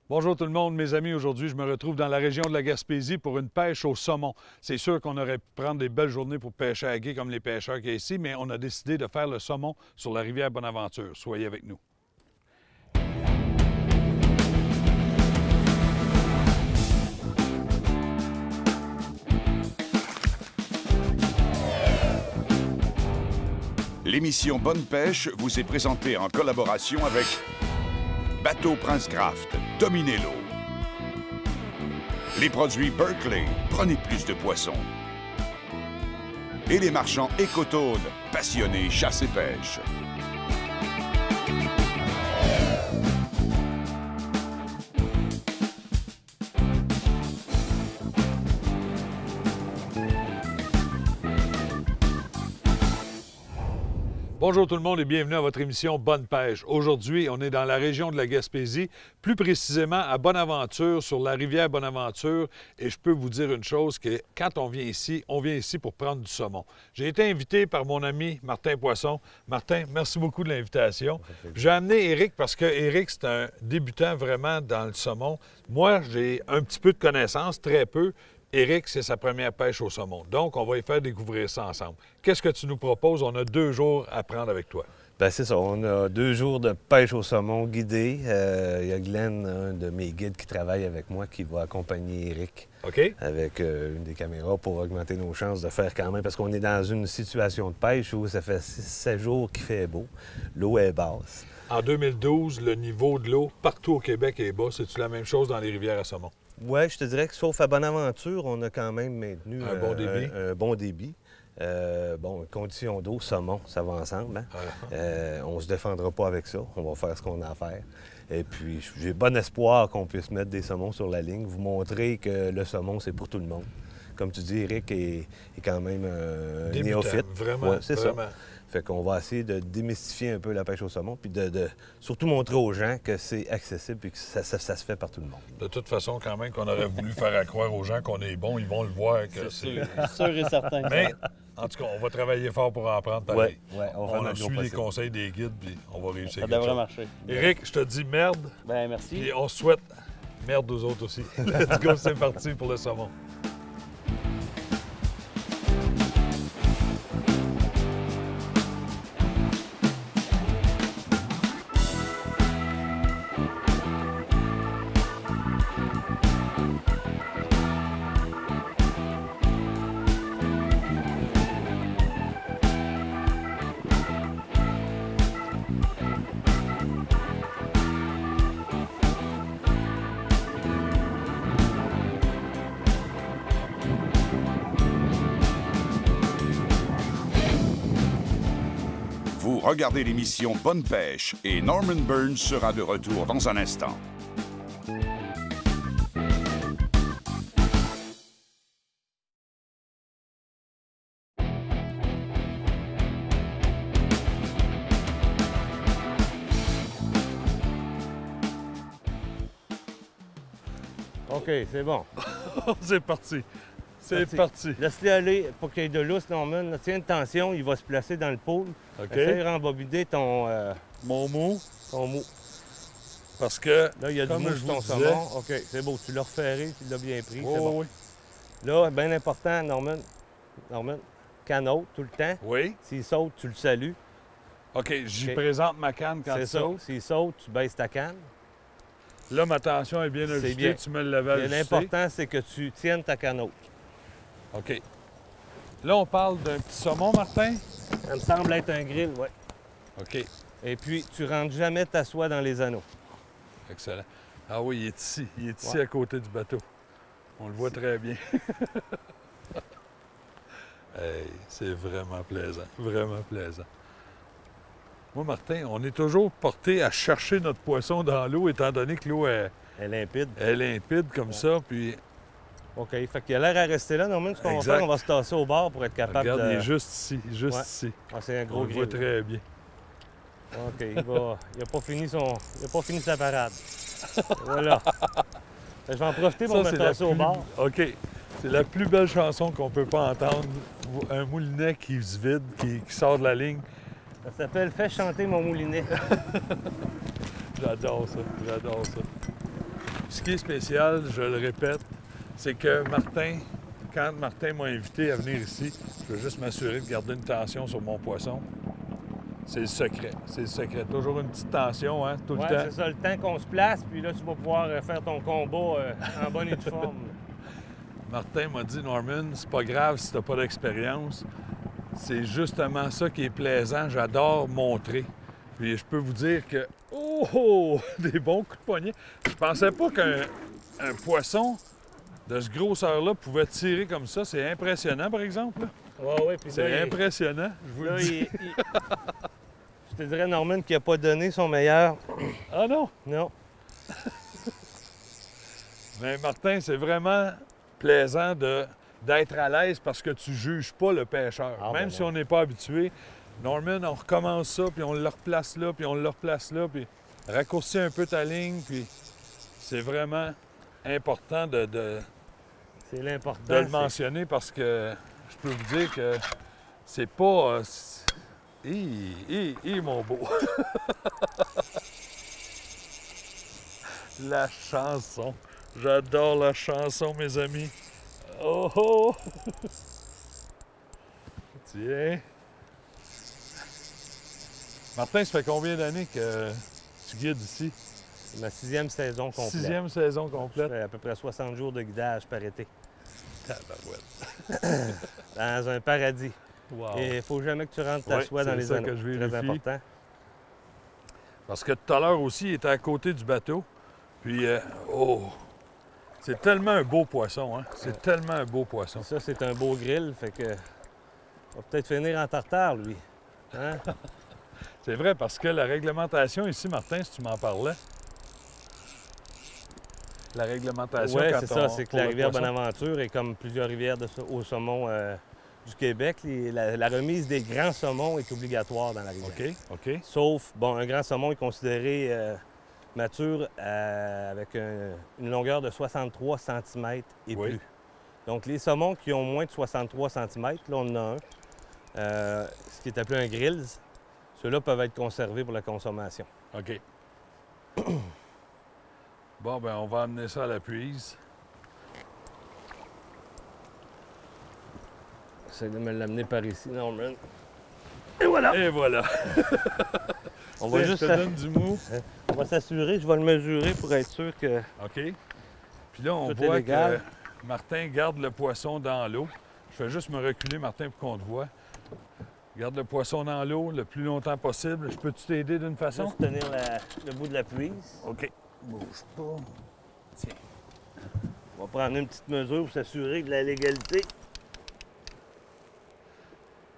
Bonjour tout le monde, mes amis. Aujourd'hui, je me retrouve dans la région de la Gaspésie pour une pêche au saumon. C'est sûr qu'on aurait pu prendre des belles journées pour pêcher à gué comme les pêcheurs qu'il y a ici, mais on a décidé de faire le saumon sur la rivière Bonaventure. Soyez avec nous. L'émission Bonne Pêche vous est présentée en collaboration avec Bateau Prince Craft, Dominello. Les produits Berkeley, prenez plus de poissons. Et les marchands Écotone, passionnés chasse et pêche. Bonjour tout le monde et bienvenue à votre émission Bonne Pêche. Aujourd'hui, on est dans la région de la Gaspésie, plus précisément à Bonaventure, sur la rivière Bonaventure. Et je peux vous dire une chose, que quand on vient ici pour prendre du saumon. J'ai été invité par mon ami Martin Poisson. Martin, merci beaucoup de l'invitation. J'ai amené Éric parce que Éric, c'est un débutant vraiment dans le saumon. Moi, j'ai un petit peu de connaissances, très peu. Éric, c'est sa première pêche au saumon. Donc, on va y faire découvrir ça ensemble. Qu'est-ce que tu nous proposes? On a 2 jours à prendre avec toi. Bien, c'est ça. On a 2 jours de pêche au saumon guidé. Il y a Glenn, un de mes guides, qui travaille avec moi, qui va accompagner Éric avec une des caméras pour augmenter nos chances de faire quand même. Parce qu'on est dans une situation de pêche où ça fait 7 jours qu'il fait beau. L'eau est basse. En 2012, le niveau de l'eau partout au Québec est bas. C'est-tu la même chose dans les rivières à saumon? Oui, je te dirais que sauf à Bonaventure, on a quand même maintenu un bon débit. Un bon débit. Conditions d'eau, saumon, ça va ensemble. Hein? On se défendra pas avec ça. On va faire ce qu'on a à faire. Et puis, j'ai bon espoir qu'on puisse mettre des saumons sur la ligne, vous montrer que le saumon, c'est pour tout le monde. Comme tu dis, Éric est quand même un néophyte. Vraiment, ouais, c'est vraiment. Ça. Fait qu'on va essayer de démystifier un peu la pêche au saumon, puis de surtout montrer aux gens que c'est accessible et que ça se fait par tout le monde. De toute façon, quand même, qu'on aurait voulu faire croire aux gens qu'on est bon, ils vont le voir que c'est... sûr et certain. Mais, en tout cas, on va travailler fort pour en prendre pareil. Oui, on a suivi les conseils des guides, puis on va réussir. Ça devrait marcher. Éric, je te dis merde. Ben merci. Et on souhaite merde aux autres aussi. Let's go, c'est parti pour le saumon. Vous regardez l'émission Bonne Pêche et Norman Burns sera de retour dans un instant. OK, c'est bon. C'est parti. C'est parti. Laisse-le aller pour qu'il y ait de lousse, Norman. Tiens une tension, il va se placer dans le pool. OK. Essaye de rembobiner ton mou. mou. Parce que, là, il y a du mou sur ton saumon. OK, c'est beau. Tu l'as referré, tu l'as bien pris. C'est bon. Oui. Là, bien important, Norman, canne haute tout le temps. Oui. S'il saute, tu le salues. OK, j'y présente ma canne quand il saute. S'il saute, tu baisses ta canne. Là, ma tension est bien ajustée. Bien. Tu me l'avais ajustée. L'important, c'est que tu tiennes ta canne haute. OK. Là, on parle d'un petit saumon, Martin? Ça me semble être un grill, oui. OK. Et puis, tu rentres jamais ta soie dans les anneaux. Excellent. Ah oui, il est ici. Il est ici à côté du bateau. On le voit très bien. Hey, c'est vraiment plaisant. Vraiment plaisant. Moi, Martin, on est toujours porté à chercher notre poisson dans l'eau, étant donné que l'eau est limpide. Elle est limpide comme ça, puis... OK. Fait qu'il a l'air à rester là. Normalement, ce qu'on va faire, on va se tasser au bord pour être capable Regarde, de... il est juste ici, ici. Ah, c'est un gros grill. On le voit très bien. OK, il n'a pas fini sa parade. Voilà. Je vais en profiter pour me tasser au bord. OK. C'est la plus belle chanson qu'on peut pas entendre. Un moulinet qui se vide, qui sort de la ligne. Ça s'appelle « Fais chanter mon moulinet ». J'adore ça, j'adore ça. Ce qui est spécial, je le répète, c'est que Martin, quand Martin m'a invité à venir ici, je veux juste m'assurer de garder une tension sur mon poisson. C'est le secret, c'est le secret. Toujours une petite tension, hein, tout le temps. C'est ça, le temps qu'on se place, puis là, tu vas pouvoir faire ton combat en bonne et due forme. Martin m'a dit, Norman, c'est pas grave si t'as pas d'expérience. C'est justement ça qui est plaisant. J'adore montrer. Puis je peux vous dire que, oh, des bons coups de poignet. Je pensais pas qu'un poisson de ce grosseur-là pouvait tirer comme ça. C'est impressionnant, par exemple. Ouais, puis c'est impressionnant, je vous le dis. Je te dirais, Norman, qui n'a pas donné son meilleur. Ah non? Non. Mais Martin, c'est vraiment plaisant d'être à l'aise parce que tu juges pas le pêcheur. Ah, même si on n'est pas habitué. Norman, on recommence ça, puis on le replace là, puis on le replace là, puis raccourcit un peu ta ligne, puis c'est vraiment important de le mentionner parce que je peux vous dire que c'est pas... mon beau! La chanson. J'adore la chanson, mes amis. Oh oh! Tiens. Martin, ça fait combien d'années que tu guides ici? C'est ma 6e saison complète. 6e saison complète? Je fais à peu près 60 jours de guidage par été. Tabarouette. Dans un paradis. Wow. Et il ne faut jamais que tu rentres ta soie dans les anneaux. Que je vérifie. Très important. Parce que tout à l'heure aussi, il était à côté du bateau. Puis, c'est tellement un beau poisson, hein? C'est tellement un beau poisson. Ça, c'est un beau grill, fait que... On va peut-être finir en tartare, lui. Hein? C'est vrai, parce que la réglementation ici, Martin, si tu m'en parlais, la réglementation... Oui, c'est ça. C'est que la rivière Bonaventure est comme plusieurs rivières au saumon du Québec. La remise des grands saumons est obligatoire dans la rivière. OK. Sauf, bon, un grand saumon est considéré mature avec une longueur de 63 cm et plus. Donc, les saumons qui ont moins de 63 cm, là, on en a un, ce qui est appelé un grills, ceux-là peuvent être conservés pour la consommation. OK. Bon, ben on va amener ça à la puise. J'essaie de me l'amener par ici, Norman. Et voilà! Et voilà! On va juste... Je te donne du mou. On va s'assurer, je vais le mesurer pour être sûr que... OK. Puis là, on voit que Martin garde le poisson dans l'eau. Je vais juste me reculer, Martin, pour qu'on te voit. Garde le poisson dans l'eau le plus longtemps possible. Je peux-tu t'aider d'une façon? Juste tenir le bout de la puise. OK. Bouge pas. Tiens. On va prendre une petite mesure pour s'assurer de la légalité.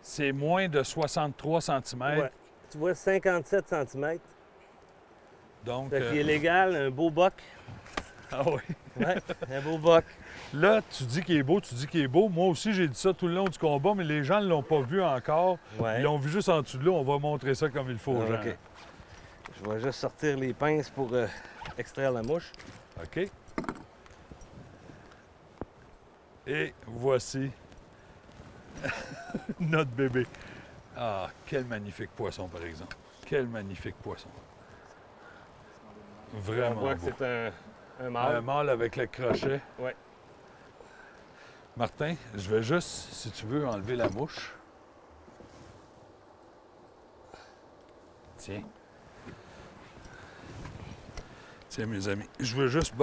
C'est moins de 63 cm. Ouais. Tu vois, 57 cm. Donc... Fait qu'il est légal, un beau boc. Ah oui? Ouais, un beau boc. Là, tu dis qu'il est beau, tu dis qu'il est beau. Moi aussi, j'ai dit ça tout le long du combat, mais les gens ne l'ont pas vu encore. Ouais. Ils l'ont vu juste en dessous de l'eau. On va montrer ça comme il faut aux gens. OK. Je vais juste sortir les pinces pour extraire la mouche. OK. Et voici notre bébé. Ah, quel magnifique poisson, par exemple. Quel magnifique poisson. Vraiment On voit beau. que c'est un mâle. Un mâle avec le crochet. Oui. Martin, je vais juste, si tu veux, enlever la mouche. Tiens. Tiens, mes amis. Je veux juste,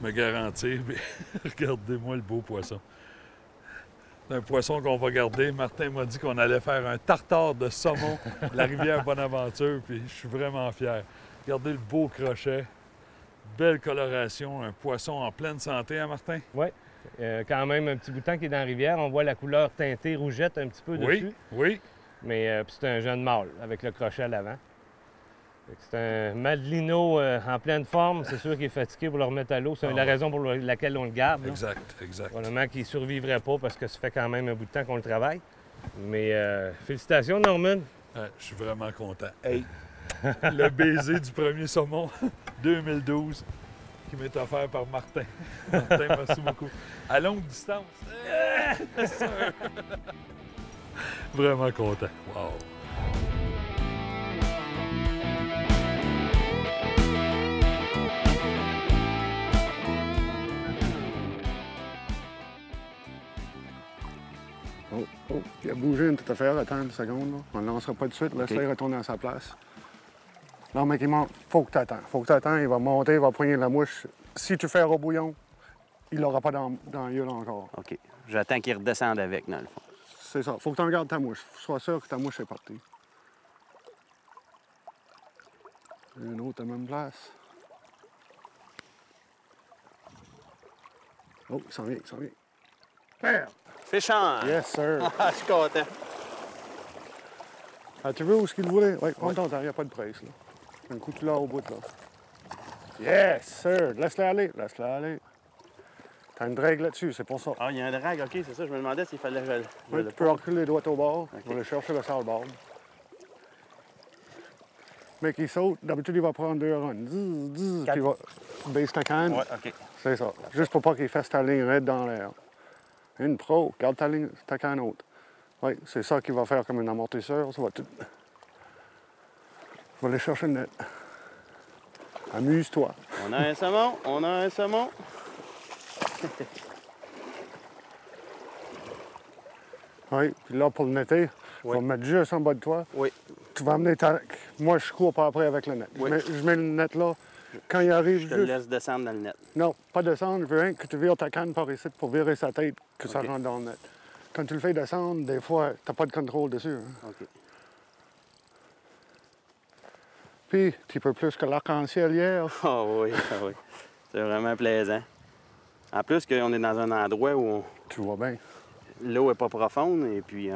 me garantir. Mais regardez-moi le beau poisson. C'est un poisson qu'on va garder. Martin m'a dit qu'on allait faire un tartare de saumon de la rivière Bonaventure, puis je suis vraiment fier. Regardez le beau crochet. Belle coloration, un poisson en pleine santé, hein, Martin? Oui. Quand même un petit bout de temps qu'il est dans la rivière. On voit la couleur teintée rougette un petit peu dessus. Oui. Mais c'est un jeune mâle avec le crochet à l'avant. C'est un Madelino en pleine forme. C'est sûr qu'il est fatigué pour le remettre à l'eau. C'est la raison pour laquelle on le garde. Exact. Probablement qu'il ne survivrait pas parce que ça fait quand même un bout de temps qu'on le travaille. Mais félicitations, Norman. Je suis vraiment content. Hey, le baiser du premier saumon 2012 qui m'est offert par Martin. Martin, merci beaucoup. À longue distance. Vraiment content. Wow. Oh, il a bougé une petite affaire, attends une seconde. Là. On ne le lancera pas tout de suite, laisse-le retourner à sa place. Non, mais il monte. Faut que tu attends. Faut que tu attends, il va monter, il va poigner la mouche. Si tu fais un bouillon, il l'aura pas dans la gueule encore. OK. J'attends qu'il redescende avec, dans le fond. C'est ça. Faut que tu regardes ta mouche. Sois sûr que ta mouche est partie. Une autre à la même place. Oh, il s'en vient, il s'en vient. Père! Fish on! Yes, sir. Je suis content. Ah, tu veux où ce qu'il voulait? Oui, prends ton temps, il n'y a pas de presse, là. Un coup, tu l'as au bout, là. Yes, sir. Laisse-le aller, laisse-le aller. T'as une drague là-dessus, c'est pour ça. Ah, il y a un drag, OK, c'est ça. Je me demandais s'il fallait que je Oui, le tu peux reculer les doigts au bord. OK. Tu vas aller chercher le sale-bord. Mais qu'il saute, d'habitude, il va prendre 2 runs. Zzz, zzz, puis il va baisser ta canne. Ouais, OK. C'est ça. Juste pour pas qu'il fasse ta ligne raide dans l'air. Une pro, garde ta canne haute. Oui, c'est ça qu'il va faire comme un amortisseur. Ça va tout... Je vais aller chercher le net. Amuse-toi. On a un saumon, on a un saumon. Oui, puis là, pour le netter, je vais Oui. me mettre juste en bas de toi. Oui. Tu vas amener ta... Moi, je cours pas après avec le net. Oui. Je mets le net là. Quand il arrive, Je te le laisse descendre dans le net. Non, pas descendre. Je veux rien que tu vires ta canne par ici pour virer sa tête, que ça OK. rentre dans le net. Quand tu le fais descendre, des fois, t'as pas de contrôle dessus. Hein. OK. Puis, un petit peu plus que l'arc-en-ciel hier. Ah oui, ah oui. C'est vraiment plaisant. En plus qu'on est dans un endroit où Tu vois bien. l'eau n'est pas profonde et puis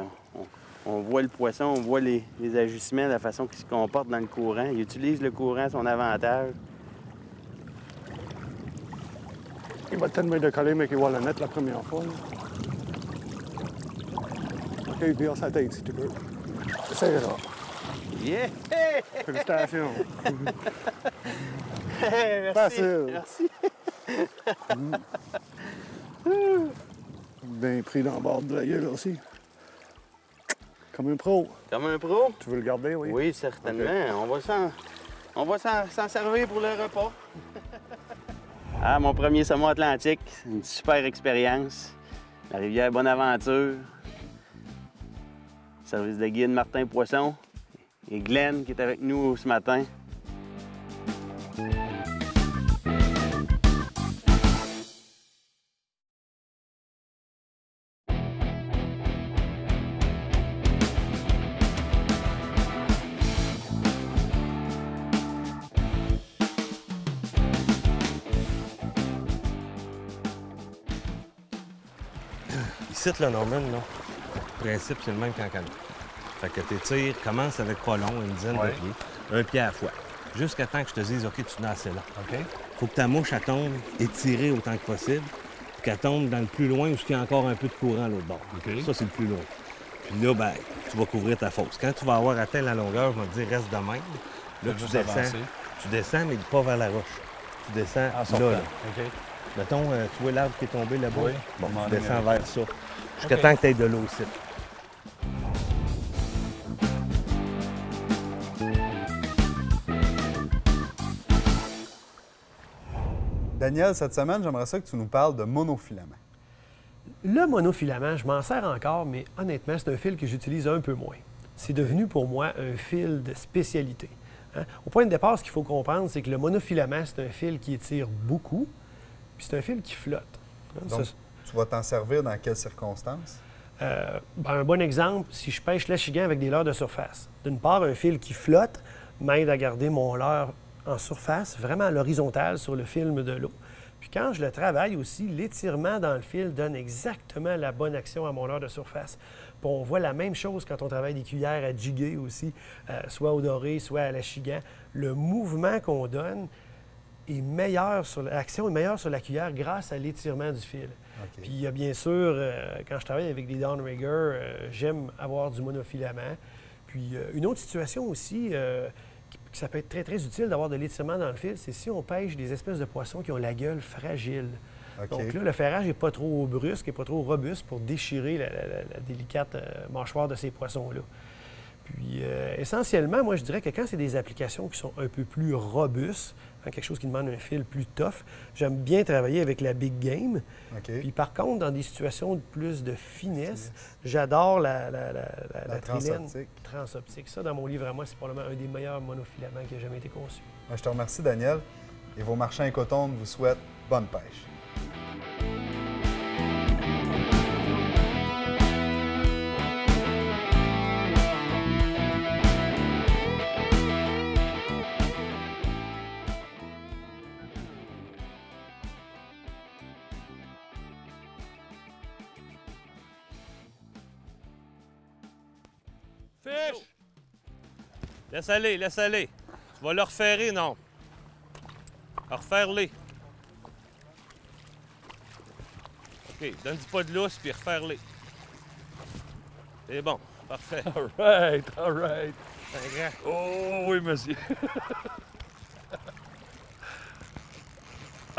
on voit le poisson, on voit les agissements, la façon qu'il se comporte dans le courant. Il utilise le courant à son avantage. Il va tellement décoller, mais qu'il voit le net la première fois. Là. OK, vire sa tête si tu veux. C'est ça. Yeah! Félicitations. Merci. Facile. Merci. Bien pris dans le bord de la gueule aussi. Comme un pro. Comme un pro? Tu veux le garder, oui? Oui, certainement. On va s'en servir pour le repas. Ah, mon premier saumon atlantique, une super expérience. La rivière Bonaventure. Service de guide Martin Poisson et Glenn qui est avec nous ce matin. Ici, le Norman, là, le principe, c'est le même qu'en canot. Fait que tes tirs commencent avec pas long, une dizaine de pieds, un pied à la fois. Jusqu'à temps que je te dise, OK, tu n'as assez là. OK. Faut que ta mouche, elle tombe étirée autant que possible, puis qu'elle tombe dans le plus loin où il y a encore un peu de courant à l'autre bord. OK. Ça, c'est le plus loin. Puis là, ben, tu vas couvrir ta fosse. Quand tu vas avoir atteint la longueur, je vais te dire, reste de même. Là, tu juste descends. avancer. Tu descends, mais pas vers la roche. Tu descends En là, sortant. là. OK. Mettons, tu vois l'arbre qui est tombé là-bas? Oui. Bon, M'en tu aller descends avec. vers ça. Jusqu'à OK. temps que tu aies de l'eau ici. Daniel, cette semaine, j'aimerais ça que tu nous parles de monofilament. Le monofilament, je m'en sers encore, mais honnêtement, c'est un fil que j'utilise un peu moins. C'est devenu pour moi un fil de spécialité. Hein? Au point de départ, ce qu'il faut comprendre, c'est que le monofilament, c'est un fil qui étire beaucoup, puis c'est un fil qui flotte. Hein? Donc, Ça, tu vas t'en servir dans quelles circonstances? un bon exemple, si je pêche l'achigan avec des leurres de surface. D'une part, un fil qui flotte m'aide à garder mon leurre en surface, vraiment à l'horizontale sur le film de l'eau. Puis quand je le travaille aussi, l'étirement dans le fil donne exactement la bonne action à mon leurre de surface. Puis on voit la même chose quand on travaille des cuillères à jiguer aussi, soit au doré, soit à l'achigan. Le mouvement qu'on donne est meilleur sur l'action est meilleure sur la cuillère grâce à l'étirement du fil. OK. Puis il y a bien sûr, quand je travaille avec des downriggers, j'aime avoir du monofilament. Puis une autre situation aussi, que ça peut être très, très utile d'avoir de l'étirement dans le fil, c'est si on pêche des espèces de poissons qui ont la gueule fragile. OK. Donc là, le ferrage n'est pas trop brusque, n'est pas trop robuste pour déchirer la délicate mâchoire de ces poissons-là. Puis essentiellement, moi, je dirais que quand c'est des applications qui sont un peu plus robustes, quelque chose qui demande un fil plus tough. J'aime bien travailler avec la big game. OK. Puis par contre, dans des situations de plus de finesse, j'adore la trilène transoptique. transoptique. Ça, dans mon livre à moi, c'est probablement un des meilleurs monofilaments qui a jamais été conçu. Je te remercie, Daniel. Et vos marchands Écotones vous souhaitent bonne pêche. Fiche! Laisse aller, laisse aller. Tu vas le referrer, non? Refaire-les. OK, donne-y pas de lousse, puis refaire-les. C'est bon, parfait. All right, all right. C'est un grand. Oh oui, monsieur.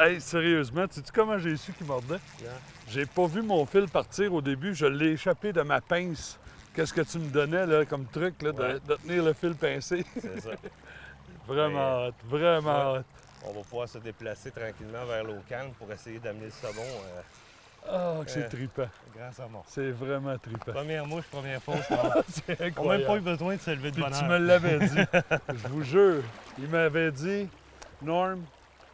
Hey, sérieusement, sais-tu comment j'ai su qu'il mordait? Non. J'ai pas vu mon fil partir au début, je l'ai échappé de ma pince. Qu'est-ce que tu me donnais là, comme truc là, Ouais. de tenir le fil pincé? C'est ça. Vraiment hot, vraiment hot. On va pouvoir se déplacer tranquillement vers l'eau calme pour essayer d'amener le saumon. Ah, que c'est trippant. Grand saumon. C'est vraiment trippant. Première mouche, première fausse. C'est On n'a même incroyable. pas eu besoin de se lever de Puis bonne tu heure. me l'avais dit. Je vous jure. Il m'avait dit, Norm,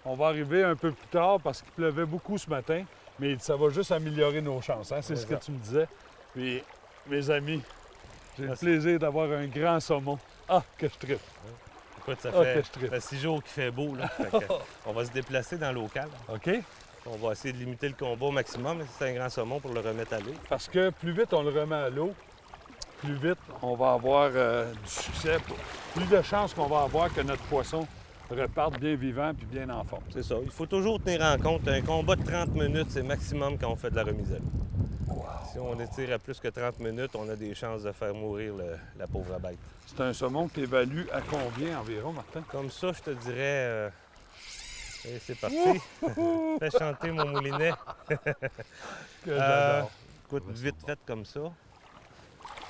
on va arriver un peu plus tard parce qu'il pleuvait beaucoup ce matin, mais ça va juste améliorer nos chances. Hein? C'est ce que Exact. tu me disais. Puis, mes amis, j'ai le Merci. plaisir d'avoir un grand saumon. Ah, que je trippe. Écoute, ça Ah, fait, que je trippe. ça fait 6 jours qu'il fait beau. Là. Fait que, on va se déplacer dans l'eau calme. OK? On va essayer de limiter le combat au maximum, mais c'est un grand saumon pour le remettre à l'eau. Parce que plus vite on le remet à l'eau, plus vite on va avoir du succès. Plus de chances qu'on va avoir que notre poisson reparte bien vivant puis bien en forme. C'est ça. Il faut toujours tenir en compte un combat de 30 minutes, c'est maximum quand on fait de la remise à l'eau. Si on étire à plus que 30 minutes, on a des chances de faire mourir la pauvre bête. C'est un saumon que tu évalues à combien environ, Martin? Comme ça, je te dirais... et c'est parti. Fais chanter mon moulinet. Que j'adore. Écoute, vite fait comme ça.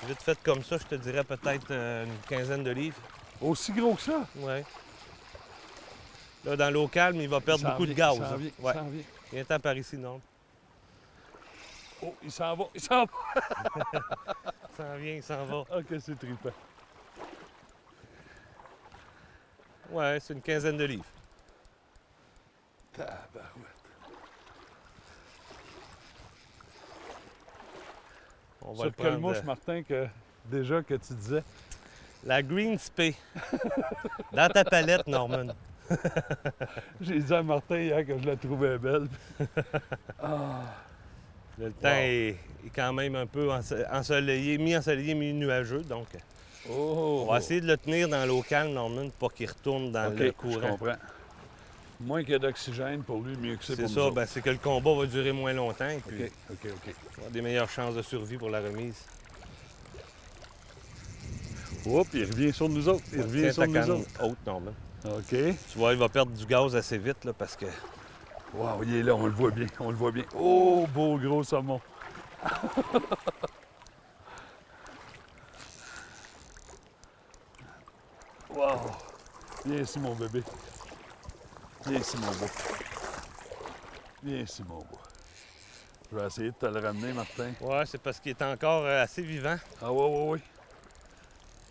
Vite fait comme ça, je te dirais peut-être une quinzaine de livres. Aussi gros que ça? Ouais. Là, dans l'eau calme, il va perdre Il s'en beaucoup de vient, gaz. il s'en hein. vient, Ouais. il s'en vient. Viens-t'en par ici, non? Oh, il s'en va, il s'en va. Il s'en vient, il s'en va. Ah, que c'est trippant. Ouais, c'est une quinzaine de livres. Tabarouette. On va Sur le quelle prendre, mouche, Martin, que déjà que tu disais? La Green Spey. Dans ta palette, Norman. J'ai dit à Martin hier que je la trouvais belle. Le temps est quand même un peu ensoleillé, mi-ensoleillé, mi-nuageux, donc Oh! on va essayer de le tenir dans l'eau calme, Norman, pour pas qu'il retourne dans OK, le je courant. comprends. Moins qu'il y a d'oxygène pour lui, mieux que c'est C'est pour ça, nous ben, c'est que le combat va durer moins longtemps et puis OK, OK, OK. on va avoir des meilleures chances de survie pour la remise. Oups, il revient sur nous autres. Il revient Tiens sur ta nous canne autres. haute, Norman. OK. Tu vois, il va perdre du gaz assez vite là, parce que Wow, il est là, on le voit bien, on le voit bien. Oh, beau gros saumon. Wow. Viens ici, mon bébé. Viens ici, mon beau. Viens ici, mon beau. Je vais essayer de te le ramener, Martin. ouais, c'est parce qu'il est encore assez vivant. Ah oui, oui, oui.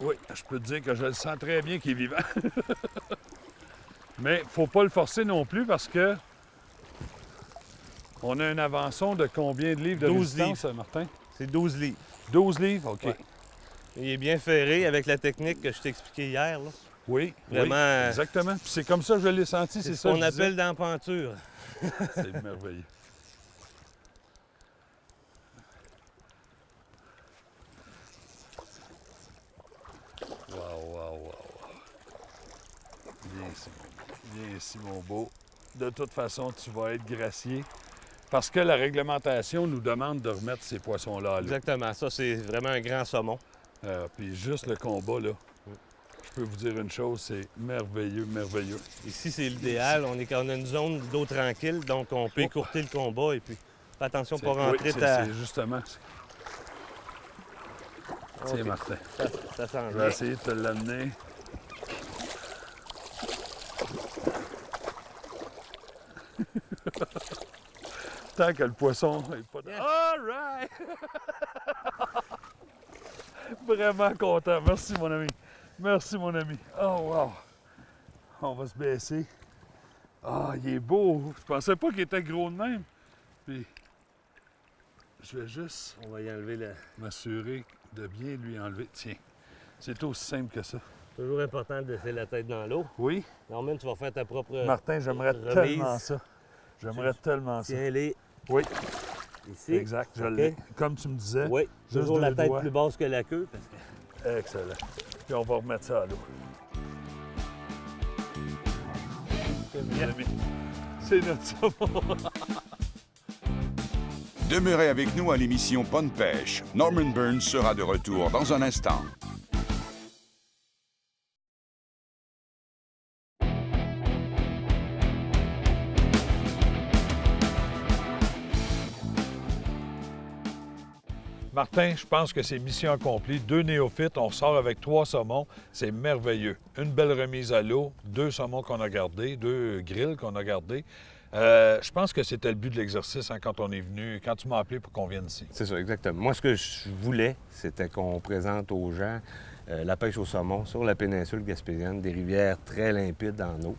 Oui, je peux te dire que je le sens très bien qu'il est vivant. Mais faut pas le forcer non plus parce que on a un avançon de combien de livres de 12 résistance, Martin? C'est 12 livres. 12 livres, OK. Ouais. Il est bien ferré avec la technique que je t'ai expliquée hier. Là. Oui, Vraiment, oui, exactement. Puis c'est comme ça que je l'ai senti, c'est C'est ça ce qu'on que je disais. appelle dans la penture. C'est merveilleux. Wow, wow, wow. Viens ici, viens ici, mon beau. De toute façon, tu vas être gracié parce que la réglementation nous demande de remettre ces poissons-là à l'eau. Exactement. Ça, c'est vraiment un grand saumon. Puis juste le combat, là, je peux vous dire une chose, c'est merveilleux, merveilleux. Ici, c'est l'idéal. On a une zone d'eau tranquille, donc on peut écourter le combat et puis fais attention pour Oui, rentrer c'est justement... Tiens, Ok. Martin. Ça s'en Je vais vient. essayer de te l'amener. Tant que le poisson n'est pas... All right! Vraiment content. Merci, mon ami. Merci, mon ami. Oh, wow! On va se baisser. Ah, il est beau. Je pensais pas qu'il était gros de même. Puis, je vais juste On va y enlever m'assurer de bien lui enlever. Tiens, c'est aussi simple que ça. Toujours important de laisser la tête dans l'eau. Oui? Norman, tu vas faire ta propre Martin, j'aimerais remise. tellement ça. J'aimerais tellement ça. Tiens-les Oui, ici. exact, je l'ai. Comme tu me disais. Oui, juste toujours la deux tête doigts. plus basse que la queue. Parce que... Excellent. Puis on va remettre ça à l'eau. C'est notre saumon. Demeurez avec nous à l'émission Bonne Pêche. Norman Burns sera de retour dans un instant. Martin, je pense que c'est mission accomplie. 2 néophytes, on ressort avec 3 saumons. C'est merveilleux. Une belle remise à l'eau, 2 saumons qu'on a gardés, 2 grilles qu'on a gardés. Je pense que c'était le but de l'exercice quand on est venu, quand tu m'as appelé pour qu'on vienne ici. C'est ça, exactement. Moi, ce que je voulais, c'était qu'on présente aux gens la pêche au saumon sur la péninsule gaspésienne, des rivières très limpides en eau.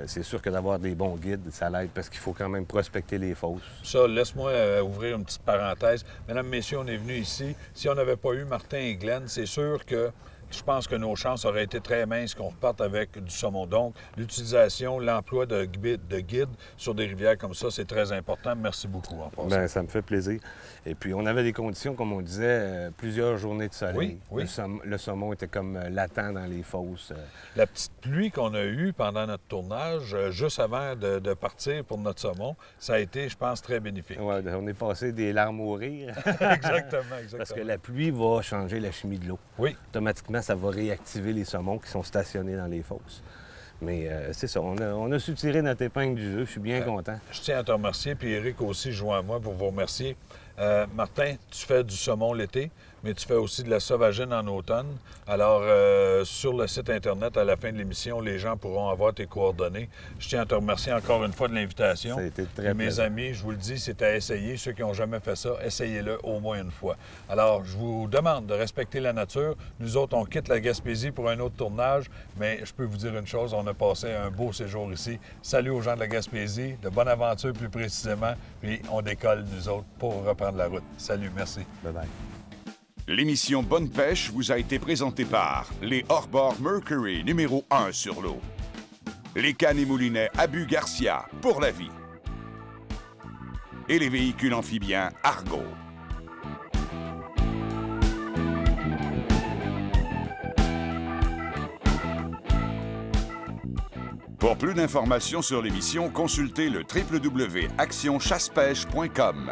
C'est sûr que d'avoir des bons guides, ça l'aide parce qu'il faut quand même prospecter les fosses. Ça, laisse-moi ouvrir une petite parenthèse. Mesdames, messieurs, on est venus ici. Si on n'avait pas eu Martin et Glenn, c'est sûr que je pense que nos chances auraient été très minces qu'on reparte avec du saumon. Donc, l'utilisation, l'emploi de guides sur des rivières comme ça, c'est très important. Merci beaucoup en passant. Bien, ça me fait plaisir. Et puis, on avait des conditions, comme on disait, plusieurs journées de soleil. Oui, oui. Le saumon était comme latent dans les fosses. La petite pluie qu'on a eue pendant notre tournage, juste avant de partir pour notre saumon, ça a été, je pense, très bénéfique. Ouais, on est passé des larmes au rire. Exactement. Parce que la pluie va changer la chimie de l'eau. Oui. Automatiquement, ça va réactiver les saumons qui sont stationnés dans les fosses. Mais c'est ça, on a su tirer notre épingle du jeu. Je suis bien content. Je tiens à te remercier, puis Eric aussi joint à moi pour vous remercier. Martin, tu fais du saumon l'été, mais tu fais aussi de la sauvagine en automne. Alors, sur le site Internet, à la fin de l'émission, les gens pourront avoir tes coordonnées. Je tiens à te remercier encore une fois de l'invitation. Ça a été très Mes plaisant. amis, je vous le dis, c'est à essayer. Ceux qui n'ont jamais fait ça, essayez-le au moins une fois. Alors, je vous demande de respecter la nature. Nous autres, on quitte la Gaspésie pour un autre tournage, mais je peux vous dire une chose, on a passé un beau séjour ici. Salut aux gens de la Gaspésie, de bonne aventure plus précisément, puis on décolle, nous autres, pour reprendre la route. Salut, merci. Bye-bye. L'émission Bonne Pêche vous a été présentée par les hors-bords Mercury numéro 1 sur l'eau. Les cannes et moulinets Abu Garcia pour la vie. Et les véhicules amphibiens Argo. Pour plus d'informations sur l'émission, consultez le www.actionchassepêche.com.